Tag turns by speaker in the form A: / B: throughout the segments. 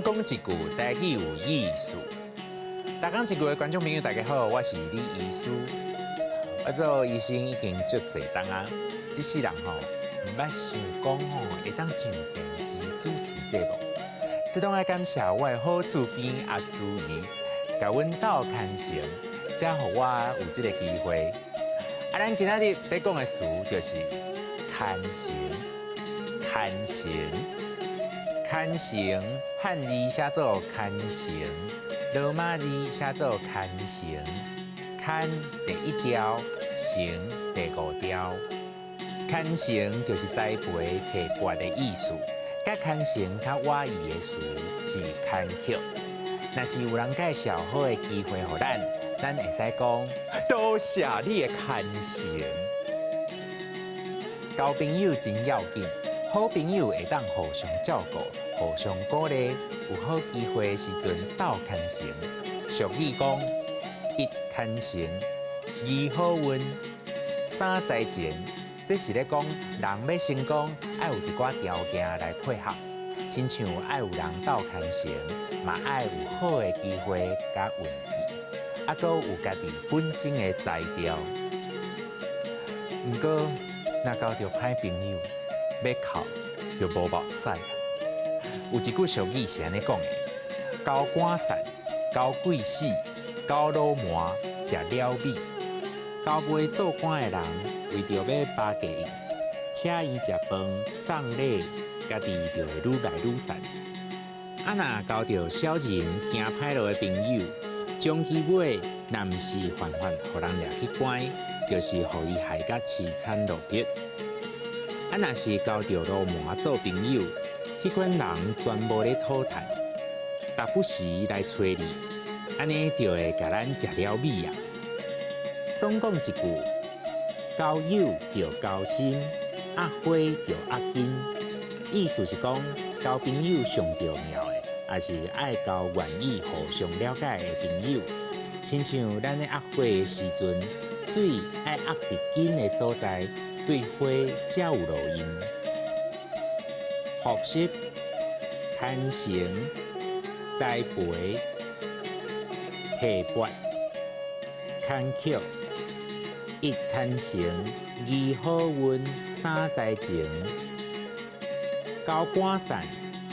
A: 总讲一句，台语有意思。大讲一句的观众朋友，大家好，我是李医师。我做医生已经足侪当啊，这世人吼，唔捌想讲吼会当上电视主持节目。这当要感谢我的好厝边阿朱姨，甲阮斗牵成，才互我有这个机会。啊，咱今仔日要讲的词就是牵成，牵成。牵成汉字写作牵成，罗马字写作牵成。牵第一条，成第五条。牵成就是栽培提拔的意思，甲牵成较外语的词是牵曲。若是有人介绍好的机会予咱会使讲多谢你的牵成。交朋友真要紧。好朋友会当互相照顾、互相鼓励，有好机会的时阵斗牵成。俗语讲：一牵成，二好运，三财前。这是咧讲人要成功，爱有一寡条件来配合，亲像爱有人斗牵成，嘛爱有好的机会甲运气，啊，搁有家己本身的才调。不过，若交到歹朋友，要哭就无目屎。有一句俗语是安尼讲的：交官散，交贵死，交老麻，食了米。交袂做官的人，为着要巴结伊，请伊食饭、送礼，家己就会愈来愈散。啊，若交到小人行歹路的朋友，将其尾，若毋是泛泛互人掠去关，就是互伊害甲凄惨落魄。啊，若是交到老麻做朋友，迄款人全无咧讨谈，但不时来找你，安尼就会甲咱食了米啊。总讲一句，交友着交心，压花着压金。意思是讲，交朋友上重要的，也是爱交愿意互相了解的朋友。亲像咱咧压花的时阵，水爱压伫紧的所在。对花才有路用，学习、牵成、栽培、提拔、牵曲，一牵成，二好运，三财前。交官散，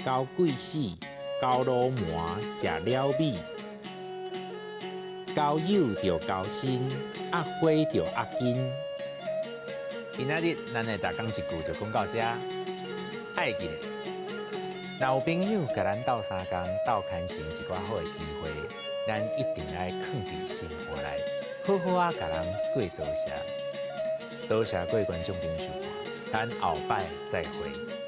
A: 交贵死，交老麻，食了米。交友着交心，压花着压金。今仔日咱的大讲一句就讲到这，爱记得，若有朋友甲咱斗相共、斗牵成一寡好的机会，咱一定爱藏伫心窝内，好好啊甲人说多谢，多谢各位观众朋友收看，咱后摆再会。